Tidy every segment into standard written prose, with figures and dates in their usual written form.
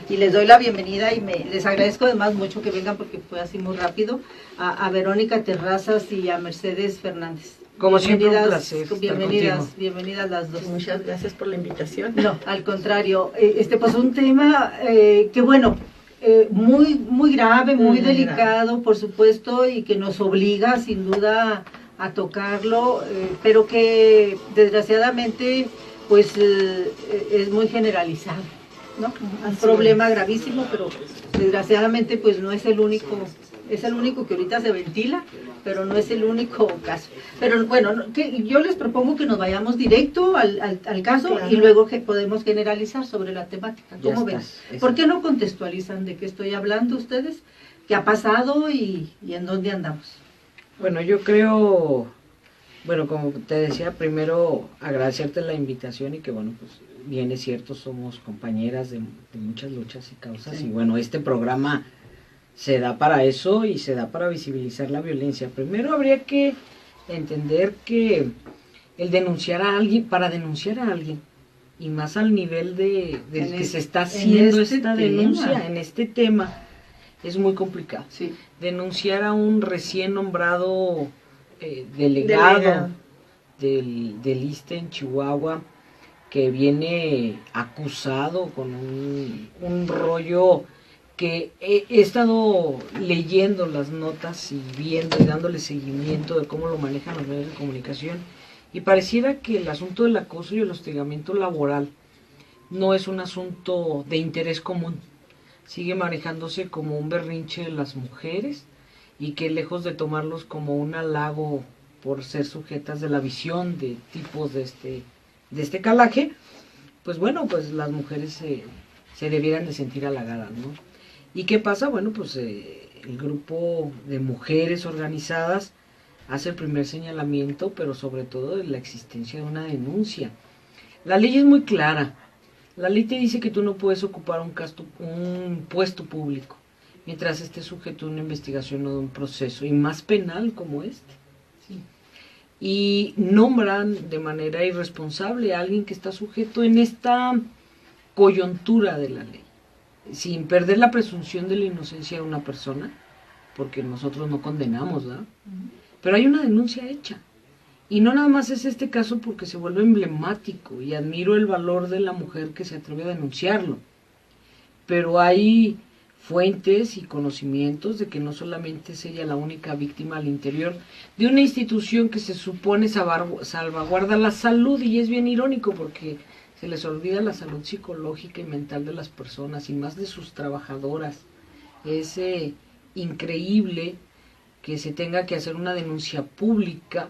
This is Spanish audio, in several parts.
y les doy la bienvenida y les agradezco además mucho que vengan porque fue así muy rápido, a Verónica Terrazas y a Mercedes Fernández. Como siempre, un placer. Bienvenidas las dos. Muchas gracias por la invitación. No, al contrario, pues un tema que bueno, muy grave, muy delicado, por supuesto, y que nos obliga sin duda a tocarlo, pero que desgraciadamente pues es muy generalizado, ¿no? Un problema gravísimo, pero desgraciadamente pues no es el único. Es el único que ahorita se ventila, pero no es el único caso. Pero bueno, yo les propongo que nos vayamos directo al caso, claro, y luego que podemos generalizar sobre la temática. ¿Cómo ven? ¿Por qué no contextualizan de qué estoy hablando ustedes? ¿Qué ha pasado y en dónde andamos? Bueno, yo creo, como te decía, primero agradecerte la invitación y que bueno, pues bien es cierto, somos compañeras de muchas luchas y causas, sí. Y bueno, este programa se da para eso y se da para visibilizar la violencia. Primero habría que entender que el denunciar a alguien, para denunciar a alguien, y más al nivel del que se está haciendo esta denuncia en este tema, es muy complicado. Sí. Denunciar a un recién nombrado delegado del ISSSTE en Chihuahua, que viene acusado con un rollo que he estado leyendo las notas y viendo y dándole seguimiento de cómo lo manejan los medios de comunicación, y pareciera que el asunto del acoso y el hostigamiento laboral no es un asunto de interés común, sigue manejándose como un berrinche de las mujeres, y que lejos de tomarlos como un halago por ser sujetas de la visión de tipos de este calaje, pues bueno, pues las mujeres se debieran de sentir halagadas, ¿no? ¿Y qué pasa? Bueno, pues el grupo de mujeres organizadas hace el primer señalamiento, pero sobre todo de la existencia de una denuncia. La ley es muy clara. La ley te dice que tú no puedes ocupar un puesto público mientras estés sujeto a una investigación o de un proceso, y más penal como este. Sí. Y nombran de manera irresponsable a alguien que está sujeto en esta coyuntura de la ley, sin perder la presunción de la inocencia de una persona, porque nosotros no condenamos, ¿verdad? Pero hay una denuncia hecha, y no nada más es este caso porque se vuelve emblemático, y admiro el valor de la mujer que se atreve a denunciarlo, pero hay fuentes y conocimientos de que no solamente es ella la única víctima al interior de una institución que se supone salvaguarda la salud, y es bien irónico porque se les olvida la salud psicológica y mental de las personas, y más de sus trabajadoras. Es increíble que se tenga que hacer una denuncia pública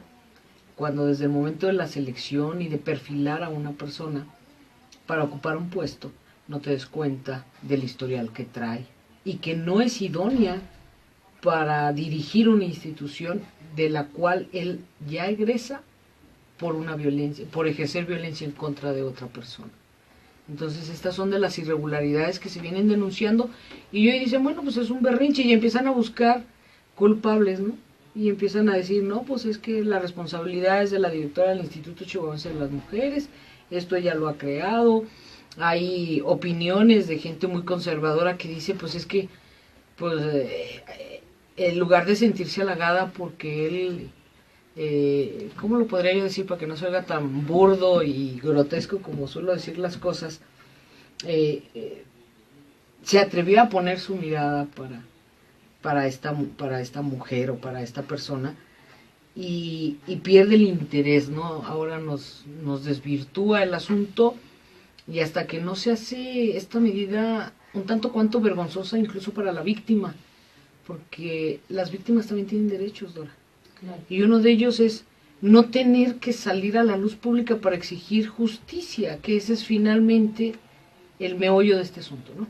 cuando desde el momento de la selección y de perfilar a una persona para ocupar un puesto, no te des cuenta del historial que trae, y que no es idónea para dirigir una institución de la cual él ya egresa por ejercer violencia en contra de otra persona. Entonces estas son de las irregularidades que se vienen denunciando, y hoy dicen, bueno, pues es un berrinche, y empiezan a buscar culpables, ¿no? Y empiezan a decir, no, pues es que la responsabilidad es de la directora del Instituto Chihuahuense de las Mujeres, esto ella lo ha creado. Hay opiniones de gente muy conservadora que dice, pues es que, pues, en lugar de sentirse halagada porque él, ¿cómo lo podría yo decir para que no se oiga tan burdo y grotesco como suelo decir las cosas? Se atrevió a poner su mirada para esta mujer o para esta persona, y pierde el interés, ¿no? Ahora nos desvirtúa el asunto, y hasta que no se hace esta medida un tanto cuanto vergonzosa incluso para la víctima, porque las víctimas también tienen derechos, Dora. Claro. Y uno de ellos es no tener que salir a la luz pública para exigir justicia, que ese es finalmente el meollo de este asunto, ¿no?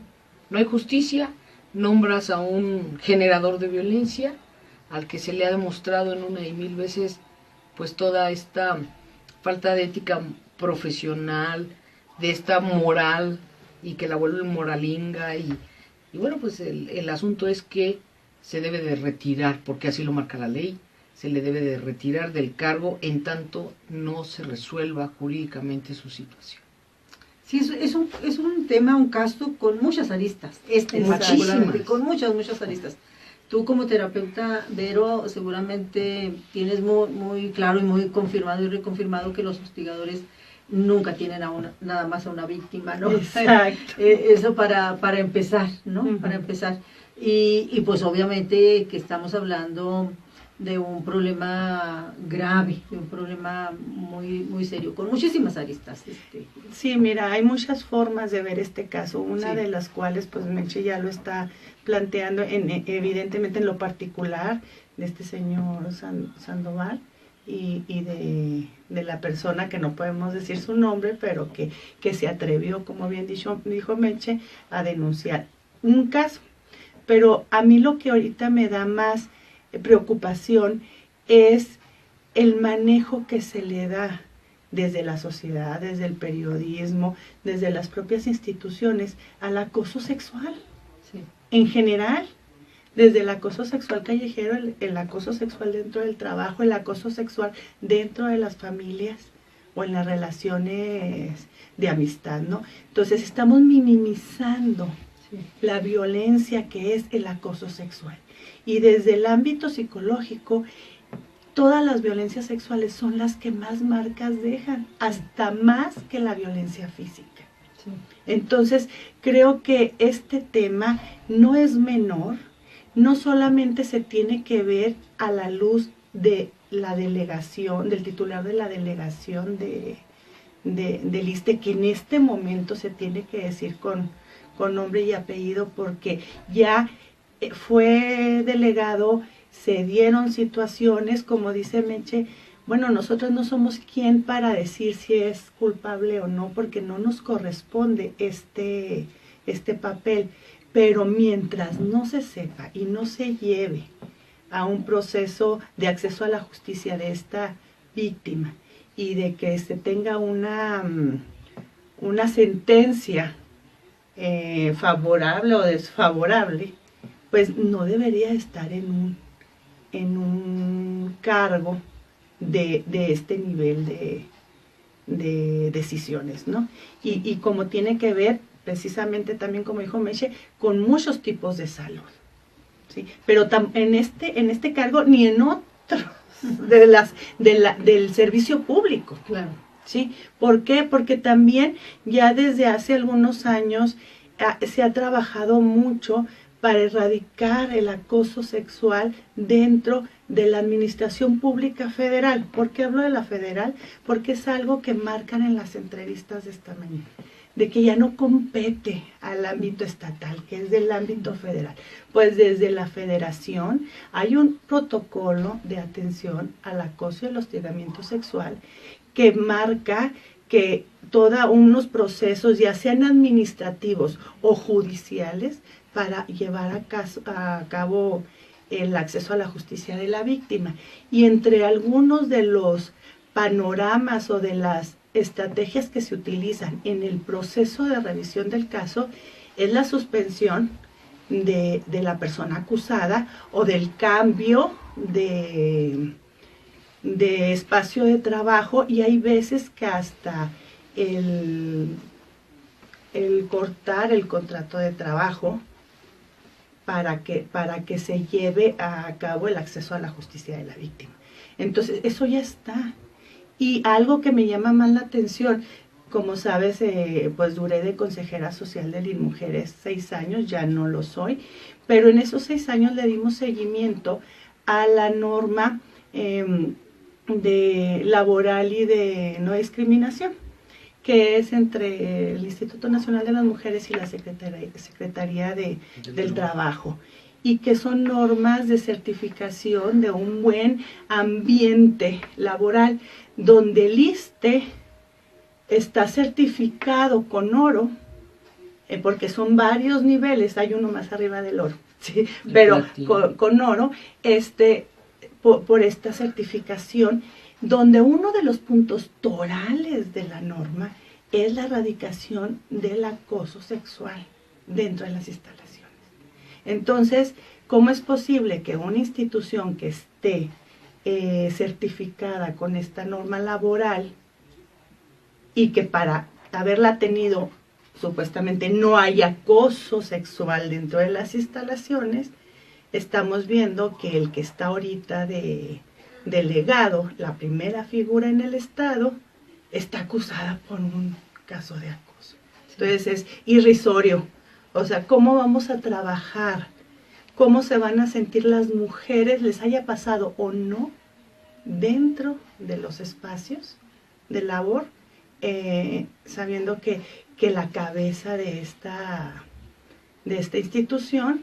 No hay justicia, nombras a un generador de violencia, al que se le ha demostrado en una y mil veces pues toda esta falta de ética profesional, de esta moral, y que la vuelve moralinga, y bueno, pues el asunto es que se debe de retirar, porque así lo marca la ley, se le debe de retirar del cargo en tanto no se resuelva jurídicamente su situación. Sí, es un tema, un caso con muchas aristas, en particular, con muchas aristas. Tú como terapeuta, Vero, seguramente tienes muy claro y muy confirmado y reconfirmado que los hostigadores nunca tienen nada más a una víctima, ¿no? Exacto. Eso para empezar, ¿no? Para empezar. Y pues obviamente que estamos hablando de un problema grave, de un problema muy serio, con muchísimas aristas. Sí, mira, hay muchas formas de ver este caso, una de las cuales pues Meche ya lo está planteando evidentemente en lo particular de este señor Sandoval y de la persona que no podemos decir su nombre, pero que se atrevió, como bien dijo Meche, a denunciar un caso. Pero a mí lo que ahorita me da más preocupación es el manejo que se le da desde la sociedad, desde el periodismo, desde las propias instituciones, al acoso sexual. Sí. En general, desde el acoso sexual callejero, el acoso sexual dentro del trabajo, el acoso sexual dentro de las familias o en las relaciones de amistad, ¿no? Entonces estamos minimizando la violencia que es el acoso sexual. Y desde el ámbito psicológico, todas las violencias sexuales son las que más marcas dejan, hasta más que la violencia física. Sí. Entonces, creo que este tema no es menor, no solamente se tiene que ver a la luz de la delegación, del titular de la delegación del ISSSTE, que en este momento se tiene que decir con nombre y apellido, porque ya fue delegado, se dieron situaciones, como dice Meche, bueno, nosotros no somos quien para decir si es culpable o no, porque no nos corresponde este papel, pero mientras no se sepa y no se lleve a un proceso de acceso a la justicia de esta víctima y de que se tenga una sentencia favorable o desfavorable, pues no debería estar en un cargo de este nivel de decisiones, ¿no? Y como tiene que ver, precisamente también como dijo Meche, con muchos tipos de salud, ¿sí? Pero en este cargo ni en otros del servicio público. Claro. ¿Sí? ¿Por qué? Porque también ya desde hace algunos años se ha trabajado mucho para erradicar el acoso sexual dentro de la administración pública federal. ¿Por qué hablo de la federal? Porque es algo que marcan en las entrevistas de esta mañana, de que ya no compete al ámbito estatal, que es del ámbito federal. Pues desde la federación hay un protocolo de atención al acoso y el hostigamiento sexual que marca que todos unos procesos, ya sean administrativos o judiciales, para llevar a cabo el acceso a la justicia de la víctima. Y entre algunos de los panoramas o de las estrategias que se utilizan en el proceso de revisión del caso es la suspensión de la persona acusada o del cambio de espacio de trabajo, y hay veces que hasta el cortar el contrato de trabajo para que se lleve a cabo el acceso a la justicia de la víctima. Entonces, eso ya está. Y algo que me llama más la atención, como sabes, pues duré de consejera social de Linmujeres 6 años, ya no lo soy, pero en esos 6 años le dimos seguimiento a la norma de laboral y de no discriminación, que es entre el Instituto Nacional de las Mujeres y la Secretaría del Trabajo, y que son normas de certificación de un buen ambiente laboral, donde el ISSSTE está certificado con oro, porque son varios niveles, hay uno más arriba del oro, ¿sí? Pero con oro, por esta certificación, donde uno de los puntos torales de la norma es la erradicación del acoso sexual dentro de las instalaciones. Entonces, ¿cómo es posible que una institución que esté certificada con esta norma laboral y que para haberla tenido, supuestamente no hay acoso sexual dentro de las instalaciones, estamos viendo que el que está ahorita de delegado, la primera figura en el estado, está acusada por un caso de acoso. Entonces es irrisorio. O sea, ¿cómo vamos a trabajar? ¿Cómo se van a sentir las mujeres, les haya pasado o no, dentro de los espacios de labor, sabiendo que la cabeza de esta institución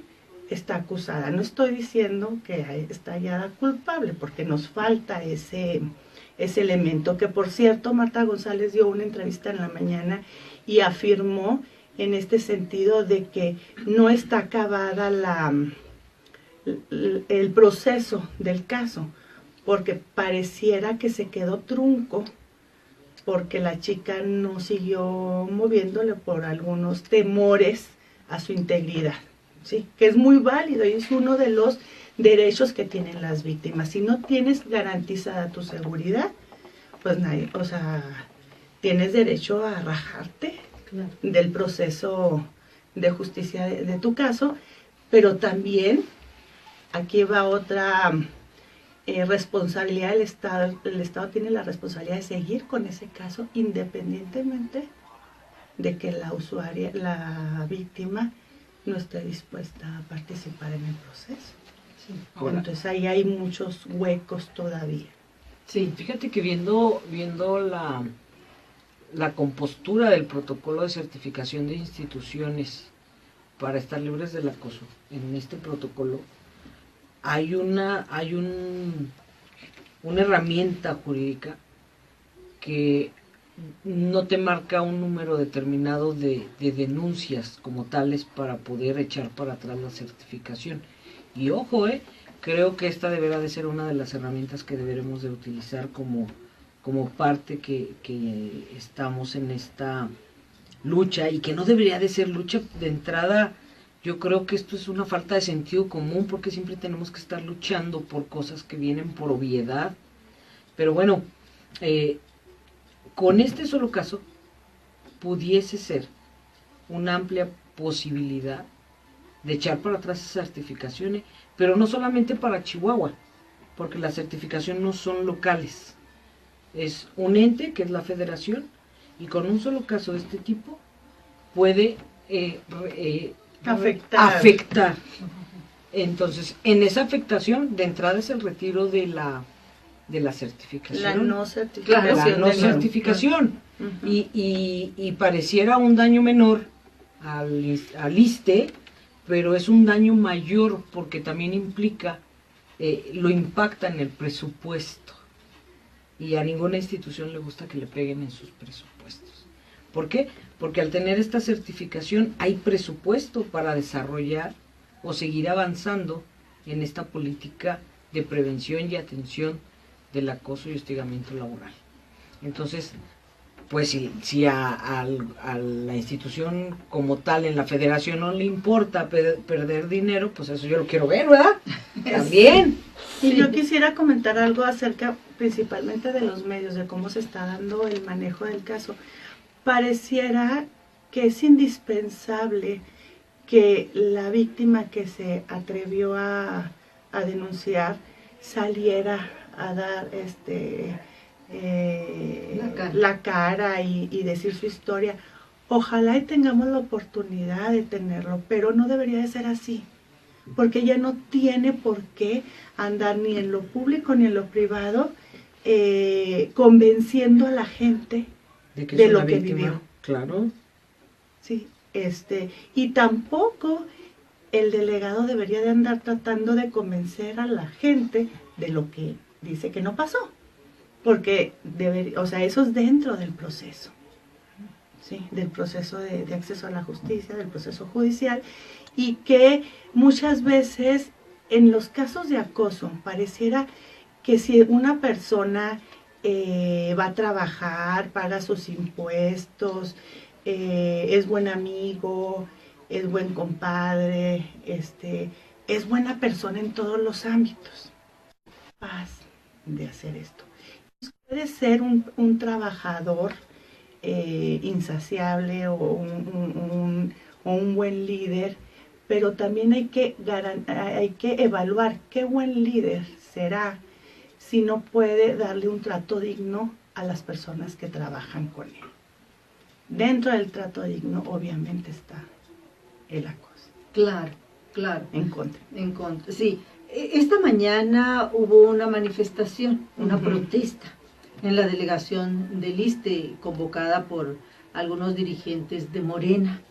está acusada? No estoy diciendo que está hallada culpable, porque nos falta ese elemento, que por cierto Marta González dio una entrevista en la mañana y afirmó en este sentido de que no está acabada el proceso del caso, porque pareciera que se quedó trunco, porque la chica no siguió moviéndole por algunos temores a su integridad, ¿sí? Que es muy válido y es uno de los derechos que tienen las víctimas. Si no tienes garantizada tu seguridad, pues nadie, o sea, tienes derecho a rajarte, claro, del proceso de justicia de tu caso, pero también aquí va otra responsabilidad del Estado. El Estado tiene la responsabilidad de seguir con ese caso independientemente de que la usuaria, la víctima, no esté dispuesta a participar en el proceso. Sí. Entonces ahí hay muchos huecos todavía. Sí, fíjate que viendo la compostura del protocolo de certificación de instituciones para estar libres del acoso, en este protocolo hay una herramienta jurídica que no te marca un número determinado de denuncias como tales para poder echar para atrás la certificación. Y ojo, creo que esta deberá de ser una de las herramientas que deberemos de utilizar como parte que estamos en esta lucha, y que no debería de ser lucha de entrada. Yo creo que esto es una falta de sentido común, porque siempre tenemos que estar luchando por cosas que vienen por obviedad. Pero bueno, con este solo caso pudiese ser una amplia posibilidad de echar para atrás esas certificaciones, pero no solamente para Chihuahua, porque las certificaciones no son locales, es un ente que es la federación, y con un solo caso de este tipo puede afectar. Entonces, en esa afectación, de entrada es el retiro de la certificación. La no certificación. La no certificación. Uh-huh. Y pareciera un daño menor al ISSSTE, pero es un daño mayor porque también implica, lo impacta en el presupuesto. Y a ninguna institución le gusta que le peguen en sus presupuestos. ¿Por qué? Porque al tener esta certificación hay presupuesto para desarrollar o seguir avanzando en esta política de prevención y atención del acoso y hostigamiento laboral. Entonces, pues si a la institución como tal, en la federación, no le importa perder dinero, pues eso yo lo quiero ver, ¿verdad? También. Y yo quisiera comentar algo acerca principalmente de los medios, de cómo se está dando el manejo del caso. Pareciera que es indispensable que la víctima que se atrevió a denunciar saliera a dar la cara y decir su historia. Ojalá y tengamos la oportunidad de tenerlo, pero no debería de ser así, porque ella no tiene por qué andar ni en lo público ni en lo privado convenciendo a la gente de lo que vivió. Claro. Sí, y tampoco el delegado debería de andar tratando de convencer a la gente de lo que dice que no pasó, porque eso es dentro del proceso, ¿sí? Del proceso de acceso a la justicia, del proceso judicial, y que muchas veces en los casos de acoso pareciera que si una persona va a trabajar, paga sus impuestos, es buen amigo, es buen compadre, es buena persona en todos los ámbitos, capaz de hacer esto. Puede ser un trabajador insaciable o un buen líder, pero también hay que evaluar qué buen líder será si no puede darle un trato digno a las personas que trabajan con él. Dentro del trato digno, obviamente, está el acoso. Claro, claro. En contra. En contra, sí. Esta mañana hubo una manifestación, una protesta en la delegación del ISSSTE, convocada por algunos dirigentes de Morena.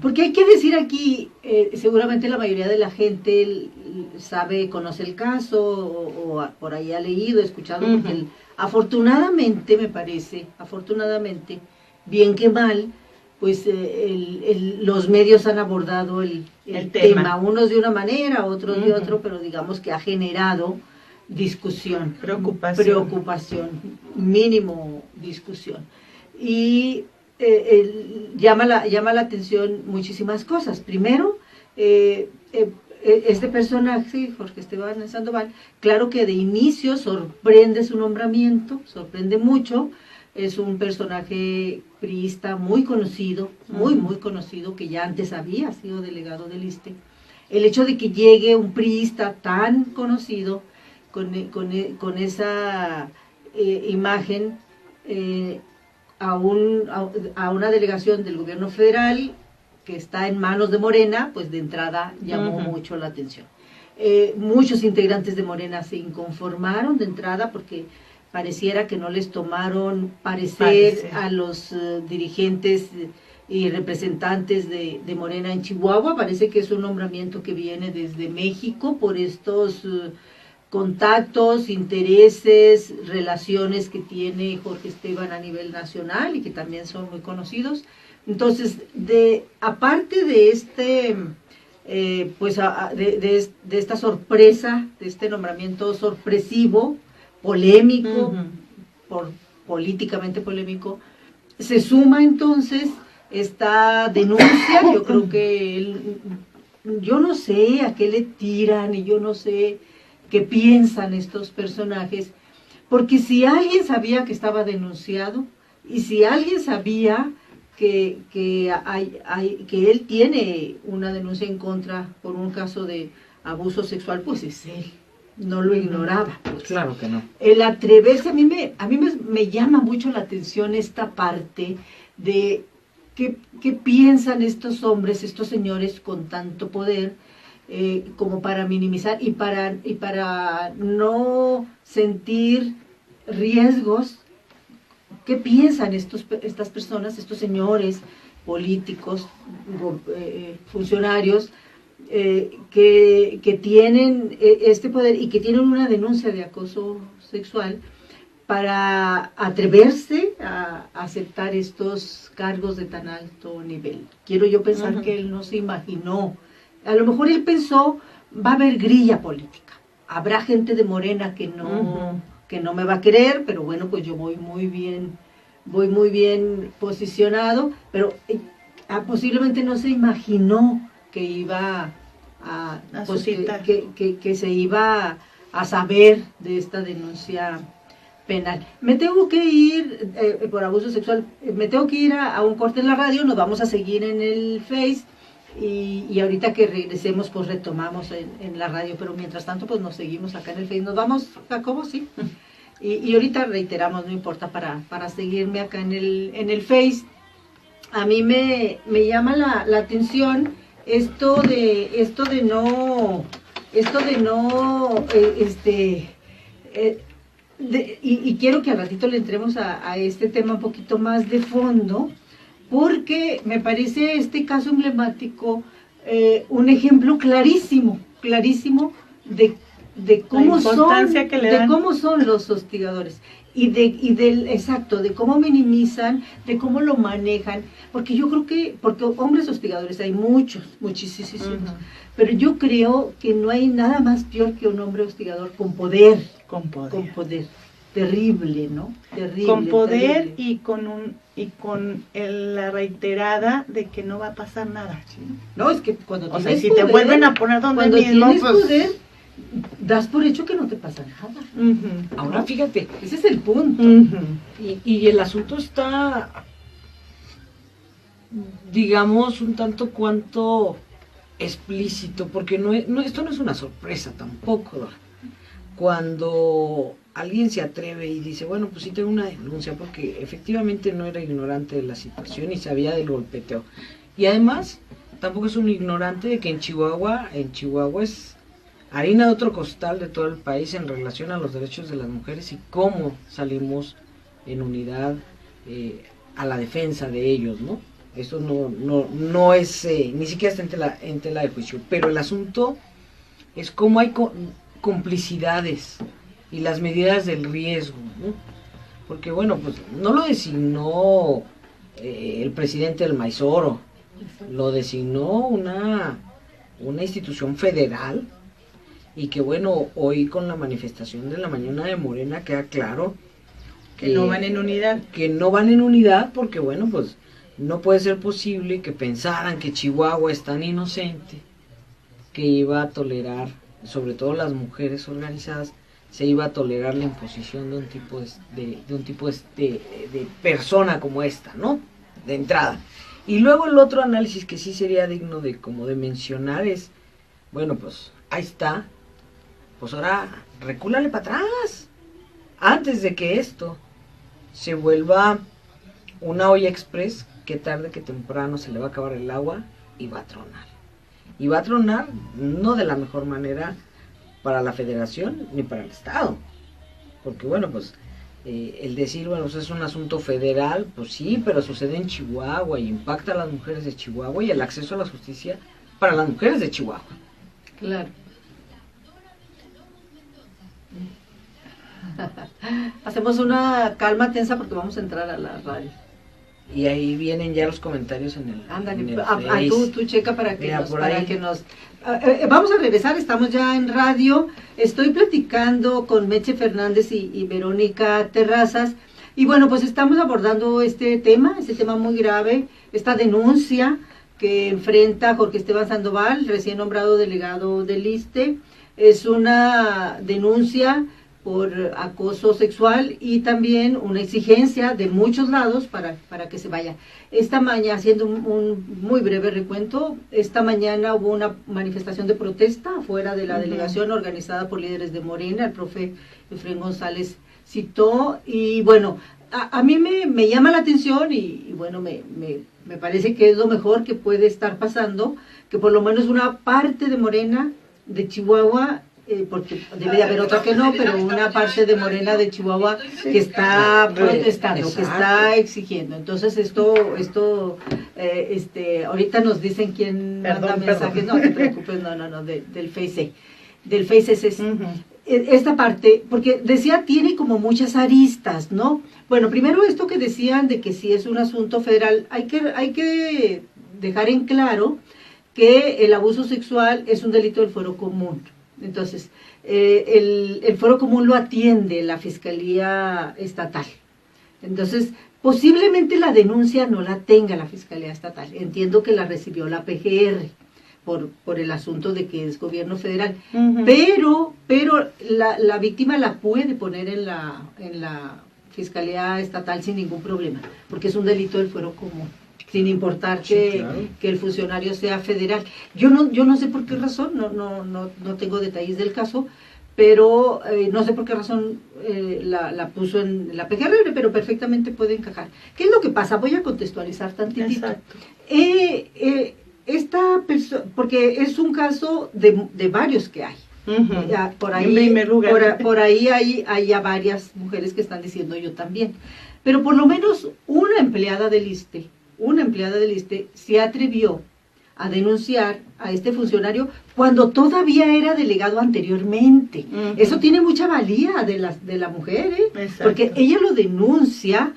Porque hay que decir aquí, seguramente la mayoría de la gente conoce el caso, o por ahí ha leído, escuchado, porque afortunadamente, me parece, bien que mal, pues los medios han abordado el tema, unos de una manera, otros de otro, pero digamos que ha generado discusión, preocupación, mínimo discusión. Y llama la atención muchísimas cosas. Primero, este personaje, Jorge Esteban Sandoval, claro que de inicio sorprende su nombramiento, sorprende mucho. Es un personaje priista muy conocido, muy conocido, que ya antes había sido delegado del ISSSTE. El hecho de que llegue un priista tan conocido con esa imagen a una delegación del gobierno federal que está en manos de Morena, pues de entrada llamó mucho la atención. Muchos integrantes de Morena se inconformaron de entrada porque pareciera que no les tomaron parecer a los dirigentes y representantes de Morena en Chihuahua. Parece que es un nombramiento que viene desde México por estos contactos, intereses, relaciones que tiene Jorge Esteban a nivel nacional y que también son muy conocidos. Entonces, aparte de esta sorpresa, de este nombramiento sorpresivo, polémico, políticamente polémico, se suma entonces esta denuncia. Yo creo que yo no sé a qué le tiran y yo no sé qué piensan estos personajes, porque si alguien sabía que estaba denunciado y si alguien sabía que él tiene una denuncia en contra por un caso de abuso sexual, pues es él. No lo ignoraba. Pues. Claro que no. El atreverse, a mí me llama mucho la atención esta parte de qué piensan estos hombres, estos señores con tanto poder, como para minimizar y para no sentir riesgos. ¿Qué piensan estas personas, estos señores políticos, funcionarios, que tienen este poder y que tienen una denuncia de acoso sexual, para atreverse a aceptar estos cargos de tan alto nivel? Quiero yo pensar que él no se imaginó. A lo mejor él pensó, va a haber grilla política, habrá gente de Morena que no me va a querer, pero bueno, pues yo voy muy bien posicionado, pero posiblemente no se imaginó que iba que se iba a saber de esta denuncia penal. Me tengo que ir por abuso sexual, me tengo que ir a un corte en la radio. Nos vamos a seguir en el Face y ahorita que regresemos pues retomamos en la radio, pero mientras tanto pues nos seguimos acá en el Face. Nos vamos, Jacobo, sí. Y ahorita reiteramos, no importa, para seguirme acá en el Face. A mí me llama la atención esto de no y quiero que al ratito le entremos a este tema un poquito más de fondo, porque me parece este caso emblemático, un ejemplo clarísimo de cómo son los hostigadores de cómo minimizan, de cómo lo manejan, porque yo creo porque hombres hostigadores hay muchísimos, pero yo creo que no hay nada más peor que un hombre hostigador con poder, terrible, ¿no? Terrible, con poder terrible. y con la reiterada de que no va a pasar nada, ¿sí? No, es que cuando tienes si poder, te vuelven a poner donde cuando mismo, tienes pues, poder, das por hecho que no te pasa nada. Ahora fíjate, ese es el punto. y el asunto está digamos, un tanto cuanto explícito, porque esto no es una sorpresa tampoco. Cuando alguien se atreve y dice, bueno, pues sí tengo una denuncia, porque efectivamente no era ignorante de la situación y sabía del golpeteo. Y además, tampoco es un ignorante de que en Chihuahua es harina de otro costal de todo el país en relación a los derechos de las mujeres y cómo salimos en unidad a la defensa de ellos, ¿no? Eso no es, ni siquiera está en tela de juicio, pero el asunto es cómo hay complicidades y las medidas del riesgo, ¿no? Porque bueno, pues no lo designó el presidente del Maizoro, lo designó una institución federal, y que bueno, hoy con la manifestación de la mañana de Morena queda claro que no van en unidad. Que no van en unidad porque bueno, pues no puede ser posible que pensaran que Chihuahua es tan inocente que iba a tolerar, sobre todo las mujeres organizadas, se iba a tolerar la imposición de un tipo de persona como esta, ¿no? De entrada. Y luego el otro análisis que sí sería digno de mencionar es, bueno, pues ahí está, pues ahora recúlale para atrás, antes de que esto se vuelva una olla express que tarde que temprano se le va a acabar el agua y va a tronar. Y va a tronar no de la mejor manera para la federación ni para el estado. Porque bueno, pues el decir, bueno, pues es un asunto federal, pues sí, pero sucede en Chihuahua y impacta a las mujeres de Chihuahua y el acceso a la justicia para las mujeres de Chihuahua. Claro. Hacemos una calma tensa porque vamos a entrar a la radio. Y ahí vienen ya los comentarios en el. Ándale, Face. tú checa para que mira, nos. Para que nos vamos a regresar, estamos ya en radio. Estoy platicando con Meche Fernández y Verónica Terrazas. Y bueno, pues estamos abordando este tema muy grave, esta denuncia que enfrenta Jorge Esteban Sandoval, recién nombrado delegado del ISSSTE. Es una denuncia por acoso sexual y también una exigencia de muchos lados para que se vaya. Esta mañana, haciendo un muy breve recuento, esta mañana hubo una manifestación de protesta afuera de la delegación organizada por líderes de Morena, el profe Efraín González citó, y bueno, a mí me llama la atención y bueno, me parece que es lo mejor que puede estar pasando, que por lo menos una parte de Morena de Chihuahua, porque debe de haber otra que no, pero una parte de Morena de Chihuahua que está protestando, que está exigiendo. Entonces esto ahorita nos dicen quién manda mensajes, no te preocupes, no, del Face es ese. Esta parte, porque decía, tiene como muchas aristas, ¿no? Bueno, primero esto que decían de que si es un asunto federal, hay que dejar en claro que el abuso sexual es un delito del fuero común. Entonces, el fuero común lo atiende la Fiscalía Estatal. Entonces, posiblemente la denuncia no la tenga la Fiscalía Estatal. Entiendo que la recibió la PGR por el asunto de que es gobierno federal. Pero la víctima la puede poner en la Fiscalía Estatal sin ningún problema, porque es un delito del fuero común, sin importar que el funcionario sea federal. Yo no sé por qué razón, no tengo detalles del caso, pero no sé por qué razón la puso en la PGR, pero perfectamente puede encajar. ¿Qué es lo que pasa? Voy a contextualizar tantitito. Esta persona, porque es un caso de varios que hay. Por ahí, en primer lugar. Por ahí hay ya varias mujeres que están diciendo yo también. Pero por lo menos una empleada del ISSSTE se atrevió a denunciar a este funcionario cuando todavía era delegado anteriormente. Eso tiene mucha valía de la mujer, porque ella lo denuncia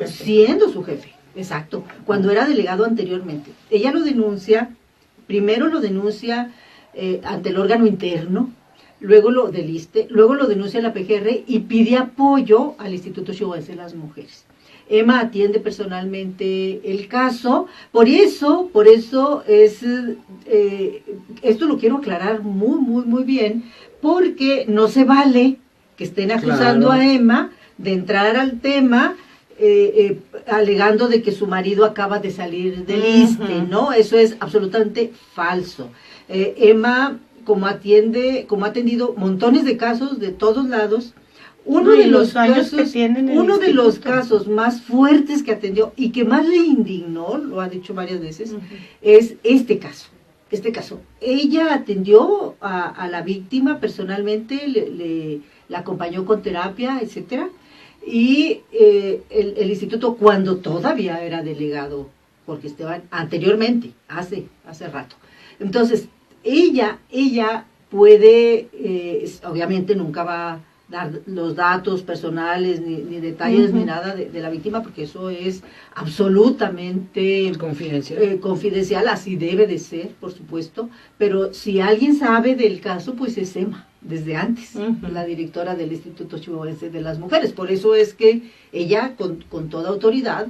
siendo su jefe. Exacto, cuando era delegado anteriormente. Ella lo denuncia, primero lo denuncia ante el órgano interno, luego lo del ISSSTE, luego lo denuncia la PGR y pide apoyo al Instituto Chihuahuense de las Mujeres. Emma atiende personalmente el caso, por eso es, esto lo quiero aclarar muy bien, porque no se vale que estén acusando a Emma de entrar al tema alegando de que su marido acaba de salir del ISSSTE, ¿no? Eso es absolutamente falso. Emma, como ha atendido montones de casos de todos lados, uno de los casos más fuertes que atendió y que más le indignó, lo ha dicho varias veces, es este caso. Ella atendió a la víctima personalmente, la acompañó con terapia, etcétera, y el instituto, cuando todavía era delegado, porque Esteban anteriormente, hace rato. Entonces, ella puede, obviamente nunca va a dar los datos personales, ni detalles, ni nada de la víctima, porque eso es absolutamente confidencial, así debe de ser, por supuesto, pero si alguien sabe del caso, pues es Emma, desde antes, la directora del Instituto Chihuahuense de las Mujeres. Por eso es que ella, con toda autoridad,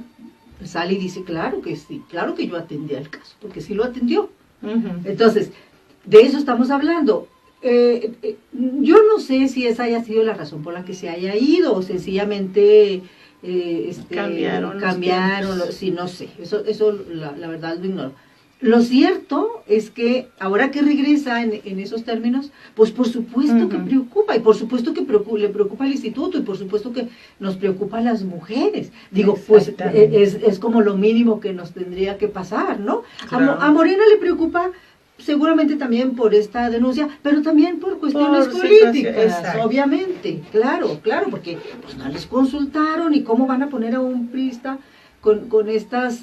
sale y dice, claro que sí, claro que yo atendí el caso, porque sí lo atendió. Entonces, de eso estamos hablando. Yo no sé si esa haya sido la razón por la que se haya ido, o sencillamente cambiaron, sí, no sé, eso la verdad lo ignoro. Lo cierto es que ahora que regresa en esos términos, pues por supuesto que preocupa, y por supuesto que le preocupa al instituto, y por supuesto que nos preocupa a las mujeres. Digo, pues es como lo mínimo que nos tendría que pasar, ¿no? Claro. A Morena le preocupa seguramente también por esta denuncia, pero también por cuestiones políticas, obviamente, claro, porque pues no les consultaron, y cómo van a poner a un priista con estas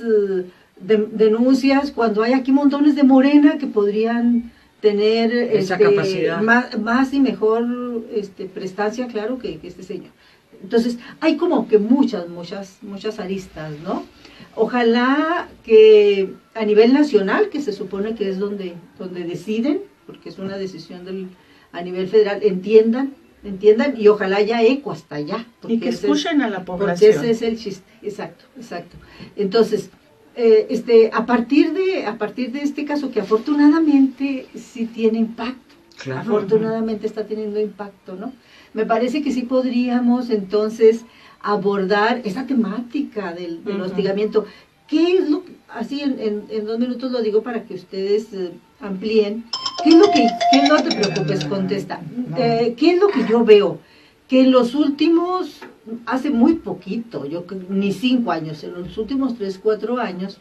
denuncias cuando hay aquí montones de Morena que podrían tener esa capacidad más y mejor prestancia, claro, que este señor. Entonces hay como que muchas aristas, ¿no? Ojalá que a nivel nacional, que se supone que es donde deciden, porque es una decisión a nivel federal, entiendan, y ojalá haya eco hasta allá. Y que escuchen a la población. Porque ese es el chiste, exacto. Entonces, a partir de este caso, que afortunadamente sí tiene impacto, claro. Afortunadamente está teniendo impacto, ¿no? Me parece que sí podríamos entonces abordar esa temática del hostigamiento. ¿Qué es lo que, así en 2 minutos lo digo para que ustedes amplíen, no te preocupes, contesta, ¿qué es lo que yo veo? Que en los últimos, hace muy poquito, ni 5 años, en los últimos 3, 4 años,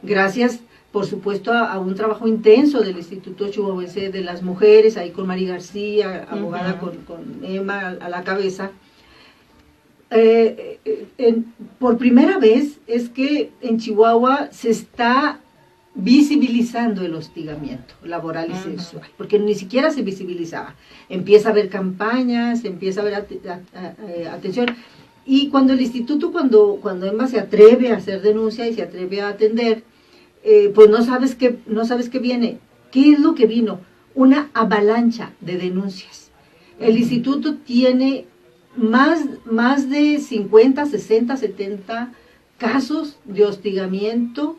gracias por supuesto a un trabajo intenso del Instituto Chihuahuense de las Mujeres, ahí con Mari García, abogada con Emma a la cabeza, por primera vez es que en Chihuahua se está visibilizando el hostigamiento laboral y sexual, porque ni siquiera se visibilizaba. Empieza a haber campañas, empieza a haber atención, y cuando el instituto, cuando Emma se atreve a hacer denuncia y se atreve a atender, pues no sabes qué viene. ¿Qué es lo que vino? Una avalancha de denuncias. El instituto tiene más de 50, 60, 70 casos de hostigamiento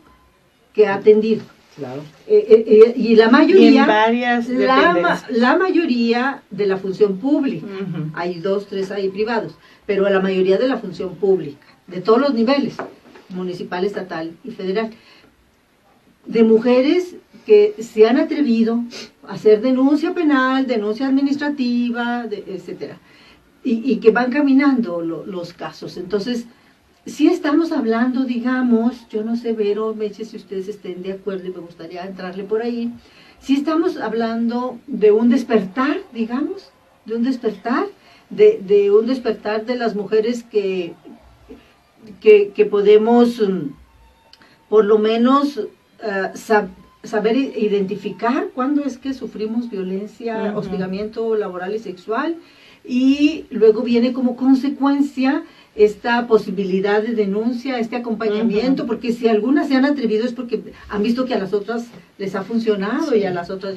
que ha atendido. Claro. Y la mayoría, y en varias la mayoría de la función pública. Hay 2, 3 ahí privados, pero la mayoría de la función pública, de todos los niveles, municipal, estatal y federal, de mujeres que se han atrevido a hacer denuncia penal, denuncia administrativa, etcétera, y que van caminando los casos. Entonces, sí estamos hablando, digamos, yo no sé, Vero, Meche, si ustedes estén de acuerdo, y me gustaría entrarle por ahí, sí estamos hablando de un despertar, digamos, de un despertar de las mujeres que podemos, por lo menos, saber identificar cuándo es que sufrimos violencia, hostigamiento laboral y sexual, y luego viene como consecuencia esta posibilidad de denuncia, este acompañamiento, porque si algunas se han atrevido es porque han visto que a las otras les ha funcionado, y a las otras.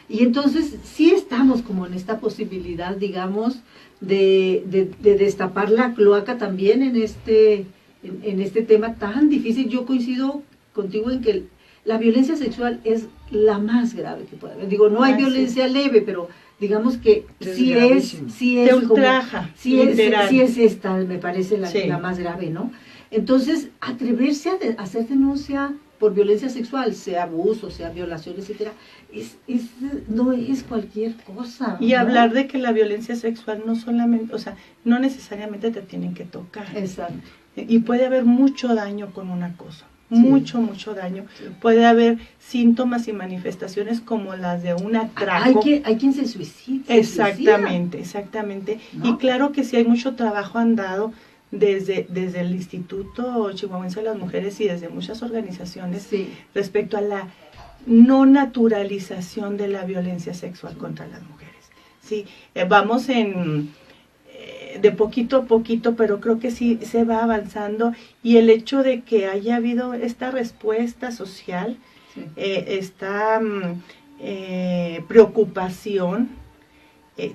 Y entonces sí estamos como en esta posibilidad, digamos, de destapar la cloaca también en este tema tan difícil. Yo coincido contigo en que la violencia sexual es la más grave que puede haber. Digo, no hay violencia leve, pero digamos que sí es te ultraja, sí es esta, me parece la más grave, ¿no? Entonces, atreverse a hacer denuncia por violencia sexual, sea abuso, sea violación, etcétera, no es cualquier cosa. Y ¿no? Hablar de que la violencia sexual no solamente, o sea, no necesariamente te tienen que tocar. Exacto. Y puede haber mucho daño con un acoso. Mucho daño. Sí. Puede haber síntomas y manifestaciones como las de un atraco. Hay quien se suicida. Exactamente. ¿No? Y claro que sí hay mucho trabajo andado desde el Instituto Chihuahuense de las Mujeres y desde muchas organizaciones respecto a la no naturalización de la violencia sexual contra las mujeres. Sí, vamos de poquito a poquito, pero creo que sí se va avanzando, y el hecho de que haya habido esta respuesta social, esta preocupación,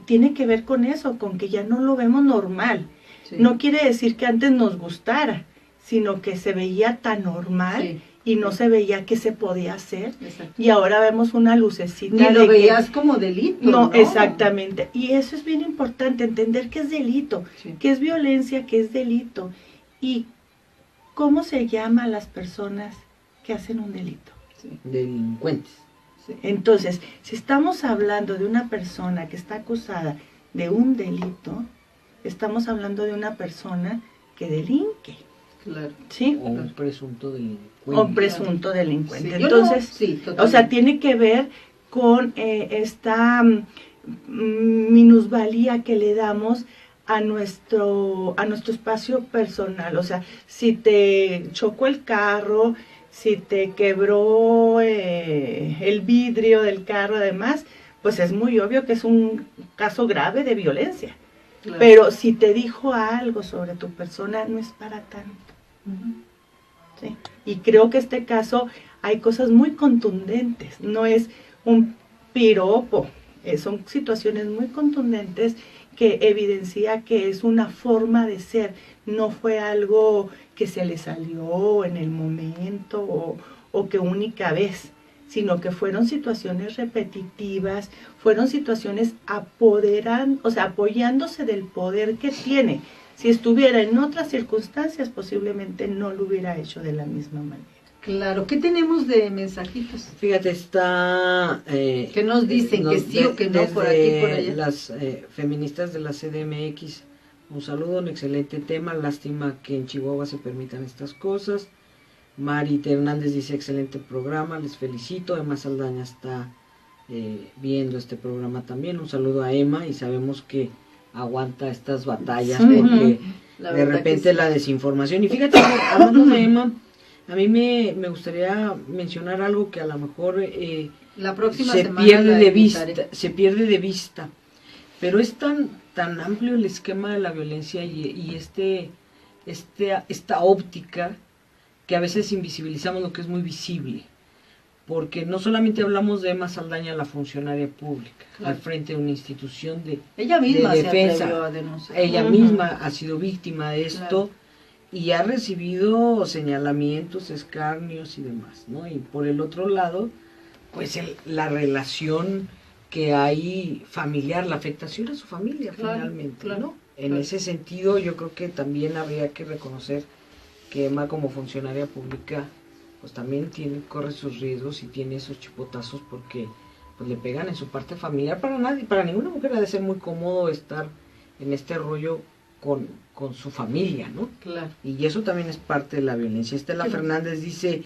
tiene que ver con eso, con que ya no lo vemos normal. Sí. No quiere decir que antes nos gustara, sino que se veía tan normal y no se veía que se podía hacer. Exacto. Y ahora vemos una lucecita. Ni lo veías como delito. No, exactamente. Y eso es bien importante, entender que es delito, que es violencia, que es delito. Y cómo se llama a las personas que hacen un delito. Delincuentes. Entonces, si estamos hablando de una persona que está acusada de un delito, estamos hablando de una persona que delinque. Claro. ¿Sí? O un presunto delincuente. O un presunto delincuente. Entonces, o sea, tiene que ver con esta minusvalía que le damos a nuestro espacio personal. O sea, si te chocó el carro, si te quebró el vidrio del carro, además, pues es muy obvio que es un caso grave de violencia. Claro. Pero si te dijo algo sobre tu persona, no es para tanto. ¿Sí? Y creo que este caso hay cosas muy contundentes, no es un piropo, son situaciones muy contundentes que evidencia que es una forma de ser, no fue algo que se le salió en el momento o que única vez, sino que fueron situaciones repetitivas, fueron situaciones apoyándose del poder que tiene. Si estuviera en otras circunstancias, posiblemente no lo hubiera hecho de la misma manera. Claro, ¿qué tenemos de mensajitos? Fíjate, está... ¿qué nos dicen? Que sí o que no, por aquí por allá. Las feministas de la CDMX, un saludo, un excelente tema, lástima que en Chihuahua se permitan estas cosas. Mari Hernández dice, excelente programa, les felicito. Emma Saldaña está viendo este programa también. Un saludo a Emma, y sabemos que aguanta estas batallas porque de repente la desinformación. Y fíjate, hablando de Emma, a mí me gustaría mencionar algo que a lo mejor la próxima se pierde de vista, pero es tan amplio el esquema de la violencia y esta óptica, que a veces invisibilizamos lo que es muy visible, porque no solamente hablamos de Emma Saldaña, la funcionaria pública, al frente de una institución de defensa. Ella misma ha sido víctima de esto, y ha recibido señalamientos, escarnios y demás, ¿no? Y por el otro lado, pues la relación que hay familiar, la afectación a su familia finalmente, ¿no? En ese sentido, yo creo que también habría que reconocer que Emma, como funcionaria pública, pues también corre sus riesgos y tiene esos chipotazos, porque pues le pegan en su parte familiar. Para ninguna mujer ha de ser muy cómodo estar en este rollo con su familia, ¿no? Claro. Y eso también es parte de la violencia. Estela Fernández dice,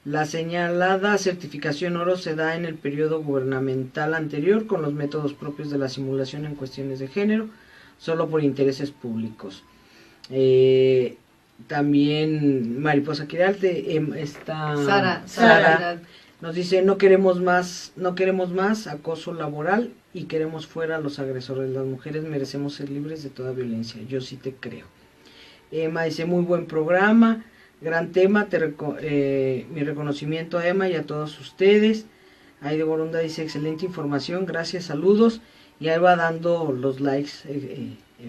la señalada certificación oro se da en el periodo gubernamental anterior con los métodos propios de la simulación en cuestiones de género, solo por intereses públicos. También Mariposa Quirarte, Sara nos dice, no queremos más acoso laboral y queremos fuera a los agresores. Las mujeres merecemos ser libres de toda violencia. Yo sí te creo. Emma dice, muy buen programa, gran tema, mi reconocimiento a Emma y a todos ustedes. Aide Borunda dice, excelente información, gracias, saludos. Y ahí va dando los likes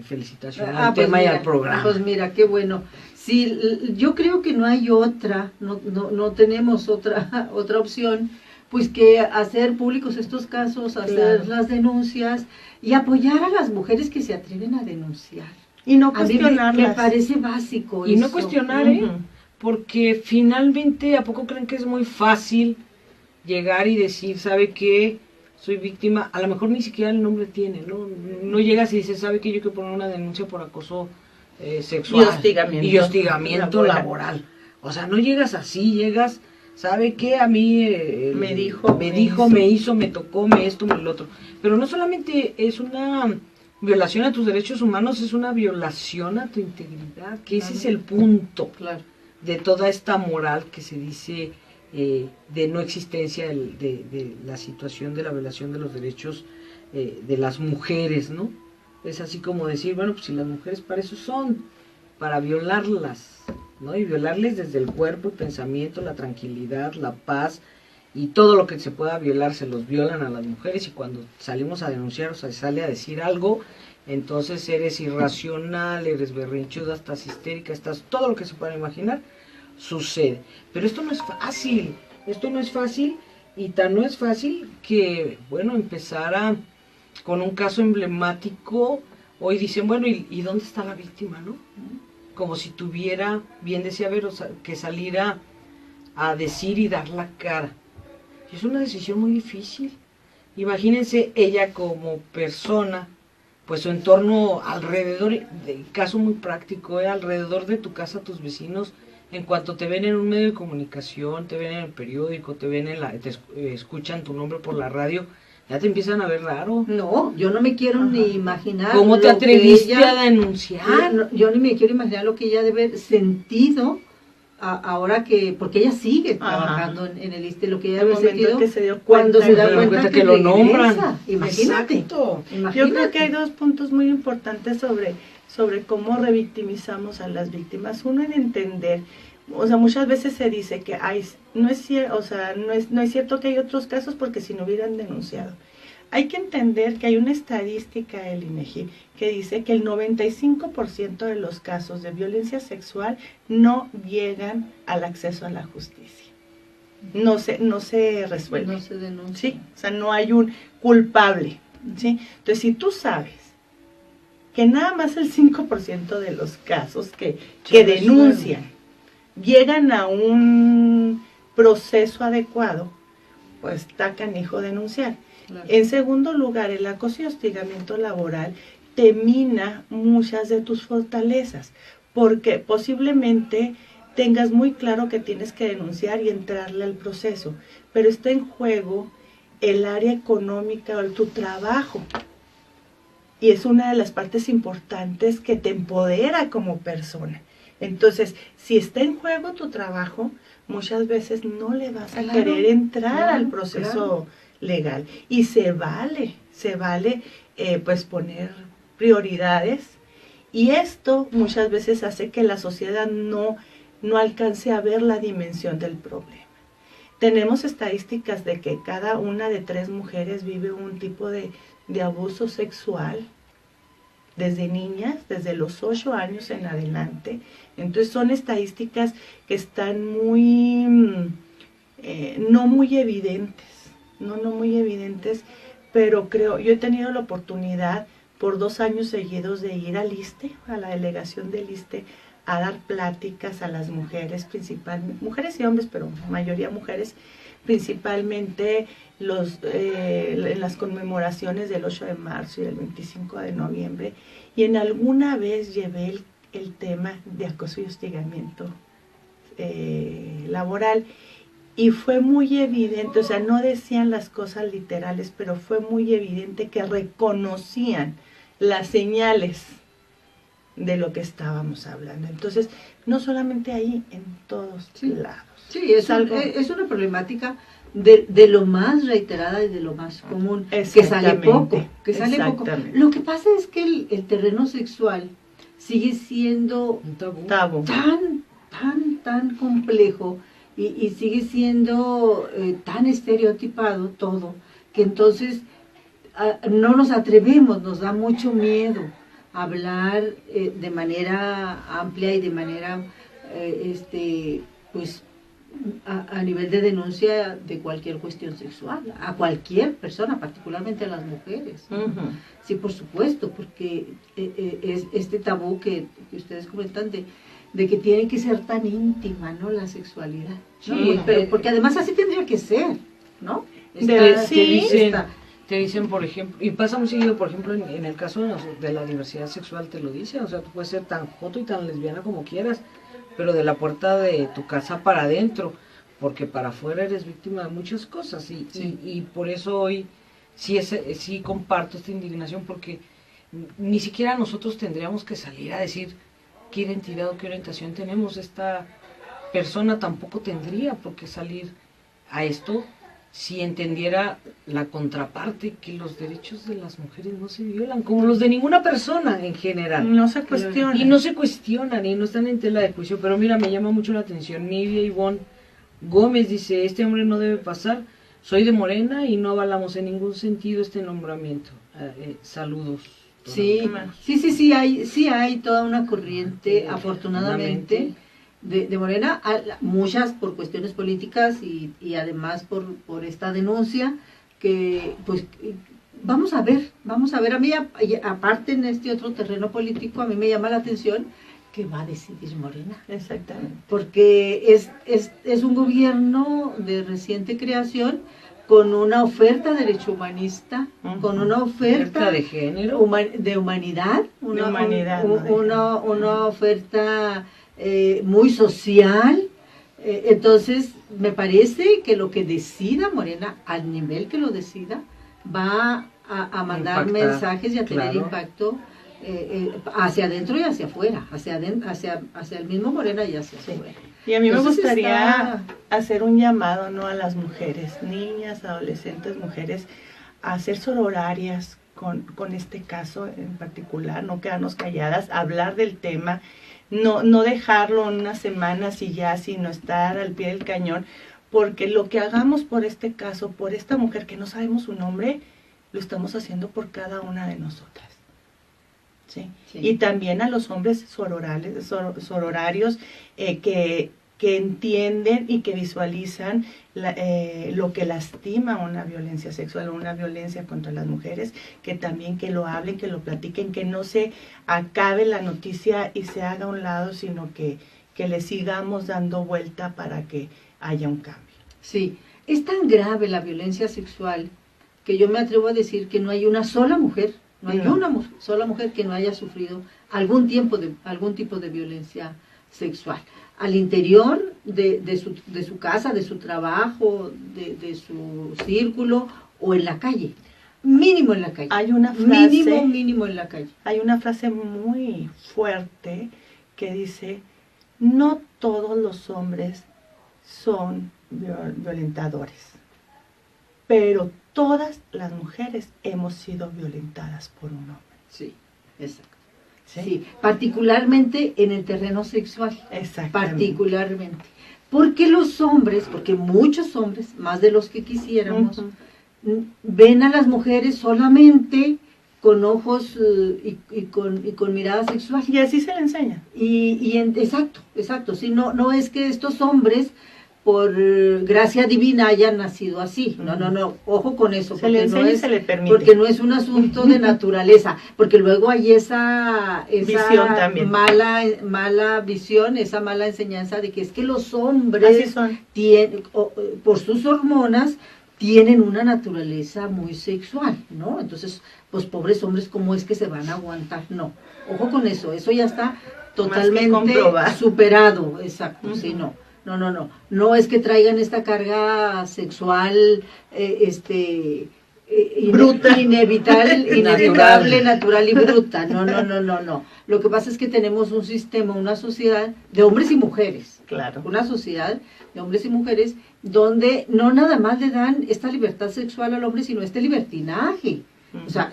felicitaciones al tema y al programa. Pues mira, qué bueno. Sí, yo creo que no hay otra, no tenemos otra opción, pues que hacer públicos estos casos, hacer las denuncias y apoyar a las mujeres que se atreven a denunciar. Y no A mí cuestionarlas. me parece básico Y eso. no cuestionar, porque finalmente, ¿a poco creen que es muy fácil llegar y decir, ¿sabe qué? Soy víctima, a lo mejor ni siquiera el nombre tiene, no llegas y dices, ¿sabe qué? Yo quiero poner una denuncia por acoso sexual y hostigamiento laboral. O sea, no llegas así, llegas, ¿sabe qué? A mí me hizo, me tocó, esto, me lo otro. Pero no solamente es una violación a tus derechos humanos, es una violación a tu integridad, que ese es el punto de toda esta moral que se dice de no existencia de la situación de la violación de los derechos de las mujeres, ¿no? Es así como decir, bueno, pues si las mujeres para eso son, para violarlas, ¿no? Y violarles desde el cuerpo, el pensamiento, la tranquilidad, la paz y todo lo que se pueda violar, se los violan a las mujeres, y cuando salimos a denunciar o se sale a decir algo, entonces eres irracional, eres berrinchuda, estás histérica, estás todo lo que se pueda imaginar, sucede. Pero esto no es fácil, y tan no es fácil que, bueno, empezara con un caso emblemático. Hoy dicen, bueno, ¿y dónde está la víctima, no? Como si tuviera, bien decía Vero, que saliera a decir y dar la cara. Y es una decisión muy difícil. Imagínense ella como persona, pues su entorno alrededor, caso muy práctico, alrededor de tu casa, tus vecinos, en cuanto te ven en un medio de comunicación, te ven en el periódico, te ven escuchan tu nombre por la radio, ya te empiezan a ver raro. No, yo no me quiero ni imaginar. ¿Cómo te atreviste a denunciar? Yo ni me quiero imaginar lo que ella debe haber sentido ahora que, porque ella sigue trabajando en el ISSSTE, lo que ella debe haber sentido que se dio cuando se da cuenta que lo nombran. Imagínate. Imagínate. Yo creo que hay dos puntos muy importantes sobre cómo revictimizamos a las víctimas. Uno, en entender, o sea, muchas veces se dice que no es cierto que hay otros casos porque si no hubieran denunciado. Hay que entender que hay una estadística del INEGI que dice que el 95% de los casos de violencia sexual no llegan al acceso a la justicia. No se resuelve. No se denuncia. Sí, o sea, no hay un culpable, ¿sí? Entonces, si tú sabes que nada más el 5% de los casos que denuncian llegan a un proceso adecuado, pues está canijo denunciar. Claro. En segundo lugar, el acoso y hostigamiento laboral te mina muchas de tus fortalezas, porque posiblemente tengas muy claro que tienes que denunciar y entrarle al proceso, pero está en juego el área económica o tu trabajo. Y es una de las partes importantes que te empodera como persona. Entonces, si está en juego tu trabajo, muchas veces no le vas a querer entrar al proceso legal. Y se vale pues poner prioridades. Y esto muchas veces hace que la sociedad no alcance a ver la dimensión del problema. Tenemos estadísticas de que cada una de 3 mujeres vive un tipo de abuso sexual desde niñas, desde los 8 años en adelante. Entonces son estadísticas que están no muy evidentes, pero yo he tenido la oportunidad por 2 años seguidos de ir al ISSSTE, a la delegación del ISSSTE, a dar pláticas a las mujeres, principalmente, mujeres y hombres, pero mayoría mujeres, principalmente en las conmemoraciones del 8 de marzo y del 25 de noviembre, y en alguna vez llevé el tema de acoso y hostigamiento laboral, y fue muy evidente, o sea, no decían las cosas literales, pero fue muy evidente que reconocían las señales de lo que estábamos hablando. Entonces, no solamente ahí, en todos lados. Sí, es una problemática de lo más reiterada y de lo más común, que sale poco. Lo que pasa es que el terreno sexual sigue siendo un tabú tan complejo y sigue siendo tan estereotipado todo, que entonces no nos atrevemos, nos da mucho miedo hablar de manera amplia y de manera, pues, a nivel de denuncia de cualquier cuestión sexual, a cualquier persona, particularmente a las mujeres. Uh-huh. Sí, por supuesto, porque es este tabú que ustedes comentan de que tiene que ser tan íntima, ¿no? La sexualidad, ¿no? Sí. Pero porque además así tendría que ser, ¿no? Te dicen, por ejemplo, y pasa muy seguido, por ejemplo, en el caso de la diversidad sexual te lo dicen, o sea, tú puedes ser tan joto y tan lesbiana como quieras, pero de la puerta de tu casa para adentro, porque para afuera eres víctima de muchas cosas, y por eso hoy sí comparto esta indignación, porque ni siquiera nosotros tendríamos que salir a decir qué identidad o qué orientación tenemos. Esta persona tampoco tendría por qué salir a esto si entendiera la contraparte, que los derechos de las mujeres no se violan, como los de ninguna persona en general. No se cuestionan. Y no se cuestionan, y no están en tela de juicio. Pero mira, me llama mucho la atención, Nidia Ivonne Gómez dice, este hombre no debe pasar, soy de Morena y no avalamos en ningún sentido este nombramiento. Saludos. Sí, hay toda una corriente, afortunadamente, de Morena, muchas por cuestiones políticas y además por esta denuncia que pues vamos a ver, a mí aparte en este otro terreno político a mí me llama la atención que va a decidir Morena. Exactamente. Porque es un gobierno de reciente creación con una oferta derecho humanista, con una oferta de género, de humanidad, una oferta muy social. Entonces me parece que lo que decida Morena, al nivel que lo decida, va a mandar mensajes y a tener impacto hacia adentro y hacia afuera, hacia el mismo Morena y hacia afuera. Y a mí me gustaría hacer un llamado, ¿no?, a las mujeres, niñas, adolescentes, mujeres, a hacer sororarias con este caso en particular, no quedarnos calladas, hablar del tema, no dejarlo en unas semanas y ya, sino estar al pie del cañón, porque lo que hagamos por este caso, por esta mujer que no sabemos su nombre, lo estamos haciendo por cada una de nosotras. ¿Sí? Sí. Y también a los hombres sororarios que entienden y que visualizan lo que lastima una violencia sexual o una violencia contra las mujeres, que también que lo hablen, que lo platiquen, que no se acabe la noticia y se haga a un lado, sino que le sigamos dando vuelta para que haya un cambio. Sí, es tan grave la violencia sexual que yo me atrevo a decir que no hay una sola mujer, sola mujer que no haya sufrido algún tipo de violencia sexual al interior de su casa, de su trabajo, de su círculo o en la calle. Mínimo en la calle. Hay una frase, mínimo en la calle. Hay una frase muy fuerte que dice: no todos los hombres son violentadores, pero todas las mujeres hemos sido violentadas por un hombre. Sí, exacto. Sí, particularmente en el terreno sexual. Particularmente. Porque los hombres, porque muchos hombres, más de los que quisiéramos, ven a las mujeres solamente con ojos y con mirada sexual. Y así se le enseña. Exacto. Sí, no es que estos hombres por gracia divina hayan nacido así. No, ojo con eso. Se le enseña y se le permite. Porque no es un asunto de naturaleza, porque luego hay esa visión también. mala visión, esa mala enseñanza de que es que los hombres tienen, por sus hormonas, tienen una naturaleza muy sexual, ¿no? Entonces, pues pobres hombres, ¿cómo es que se van a aguantar? No, ojo con eso ya está totalmente superado, exacto, sí, no. No es que traigan esta carga sexual bruta, inevitable, natural y bruta. No. Lo que pasa es que tenemos un sistema, una sociedad de hombres y mujeres. Claro. Una sociedad de hombres y mujeres donde no nada más le dan esta libertad sexual al hombre, sino este libertinaje. O sea,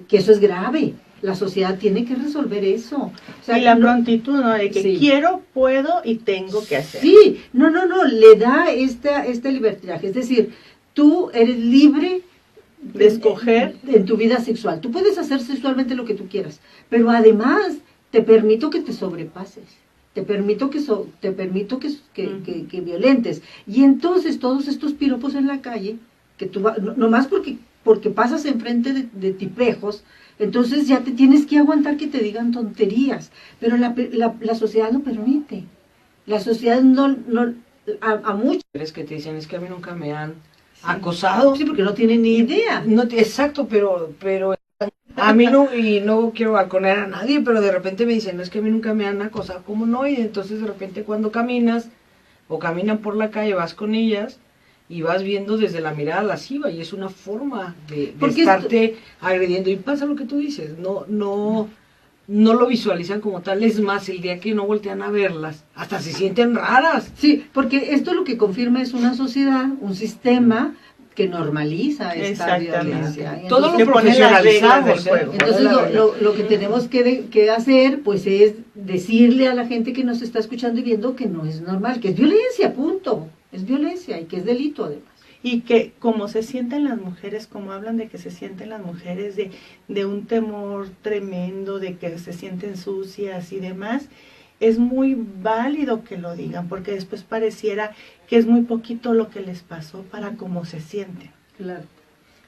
que eso es grave. La sociedad tiene que resolver eso. O sea, y la prontitud, ¿no? De que quiero, puedo y tengo que hacer. Sí, no, le da este libertinaje. Es decir, tú eres libre de escoger en tu vida sexual. Tú puedes hacer sexualmente lo que tú quieras, pero además te permito que te sobrepases, te permito que violentes. Y entonces todos estos piropos en la calle, que tú nomás porque pasas enfrente de tipejos, entonces ya te tienes que aguantar que te digan tonterías, pero la sociedad lo permite. La sociedad a muchos que te dicen, es que a mí nunca me han acosado. Sí, porque no tienen ni idea. No, exacto, pero a mí no, y no quiero balconear a nadie, pero de repente me dicen, no, es que a mí nunca me han acosado, ¿cómo no? Y entonces de repente cuando caminas, o caminan por la calle, vas con ellas, y vas viendo desde la mirada lasciva, y es una forma de estarte agrediendo, y pasa lo que tú dices, no lo visualizan como tal, es más, el día que no voltean a verlas, hasta se sienten raras. Sí, porque esto lo que confirma es una sociedad, un sistema que normaliza esta violencia. Entonces, todo lo profesionalizamos. Entonces lo que tenemos que hacer pues es decirle a la gente que nos está escuchando y viendo que no es normal, que es violencia, punto, es violencia y que es delito además. Y que como se sienten las mujeres, como hablan de que se sienten las mujeres de un temor tremendo, de que se sienten sucias y demás, es muy válido que lo digan, porque después pareciera que es muy poquito lo que les pasó para cómo se sienten. Claro.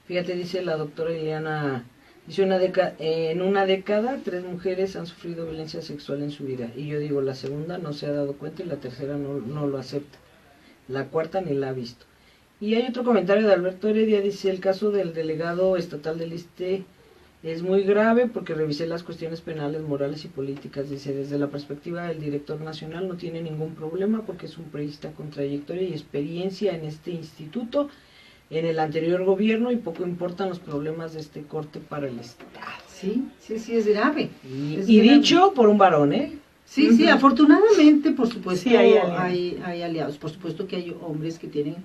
Fíjate, dice la doctora Liliana, dice en una década 3 mujeres han sufrido violencia sexual en su vida, y yo digo, la segunda no se ha dado cuenta y la tercera no lo acepta, la cuarta ni la ha visto. Y hay otro comentario de Alberto Heredia, dice, el caso del delegado estatal del ISSSTE es muy grave porque revisé las cuestiones penales, morales y políticas. Dice, desde la perspectiva del director nacional no tiene ningún problema porque es un priista con trayectoria y experiencia en este instituto, en el anterior gobierno, y poco importan los problemas de este corte para el Estado. Sí, es grave. Y dicho por un varón, ¿eh? Sí, sí, afortunadamente, por supuesto, sí, hay aliados. Por supuesto que hay hombres que tienen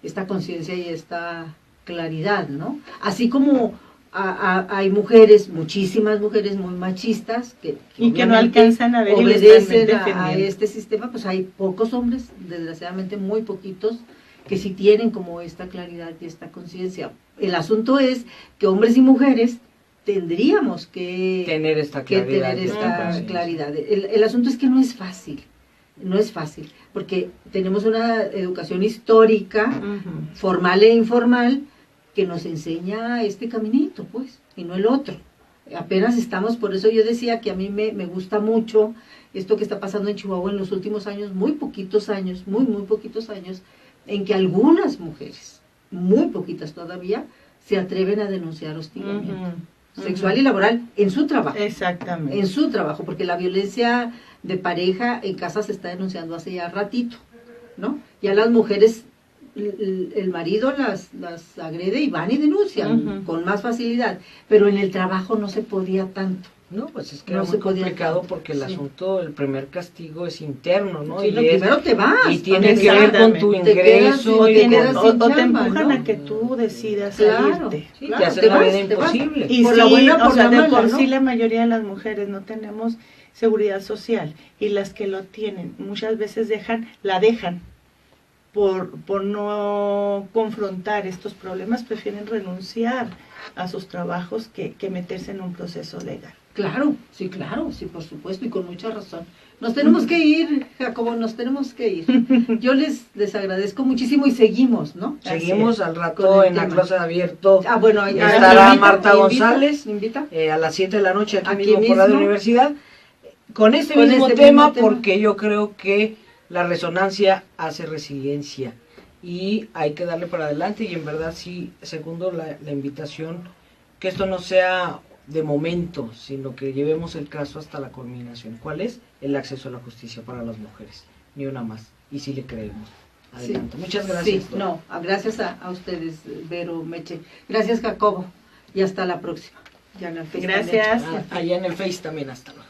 esta conciencia y esta claridad, ¿no? Así como hay mujeres, muchísimas mujeres muy machistas que no alcanzan a ver obedecen a este sistema, pues hay pocos hombres, desgraciadamente muy poquitos, que sí tienen como esta claridad y esta conciencia. El asunto es que hombres y mujeres tendríamos que tener esta claridad. El asunto es que no es fácil. No es fácil, porque tenemos una educación histórica, formal e informal, que nos enseña este caminito, pues, y no el otro. Apenas estamos, por eso yo decía que a mí me gusta mucho esto que está pasando en Chihuahua en los últimos años, muy poquitos años, muy poquitos años, en que algunas mujeres, muy poquitas todavía, se atreven a denunciar hostigamiento sexual y laboral en su trabajo. Exactamente. En su trabajo, porque la violencia de pareja en casa se está denunciando hace ya ratito, ¿no? Ya las mujeres, el marido las agrede y van y denuncian con más facilidad, pero en el trabajo no se podía tanto. No, pues es que no era muy complicado porque el asunto, el primer castigo es interno, ¿no? Sí, primero te vas. Y tiene que ver con tu ingreso. O te empujan, ¿no? A que tú decidas salirte. Sí, claro, te hacen la vida imposible. Y por la buena, por la mala, por sí la mayoría de las mujeres no tenemos seguridad social, y las que lo tienen muchas veces la dejan por no confrontar estos problemas, prefieren renunciar a sus trabajos que meterse en un proceso legal. Claro, sí, por supuesto, y con mucha razón. Nos tenemos que ir, Jacobo, nos tenemos que ir. Yo les agradezco muchísimo y seguimos, ¿no? Seguimos al rato en la Closet Abierto. Bueno, estará Marta González invita. A las 7 de la noche aquí mismo por la Universidad, con este mismo tema, porque yo creo que la resonancia hace resiliencia y hay que darle para adelante, y en verdad sí, segundo la invitación, que esto no sea de momento, sino que llevemos el caso hasta la culminación. ¿Cuál es? El acceso a la justicia para las mujeres, ni una más, y sí le creemos. Adelante. Sí. Muchas gracias. Sí, gracias a ustedes, Vero, Meche. Gracias, Jacobo, y hasta la próxima. Ya en el Face. Gracias. Allá en el Face también, hasta luego.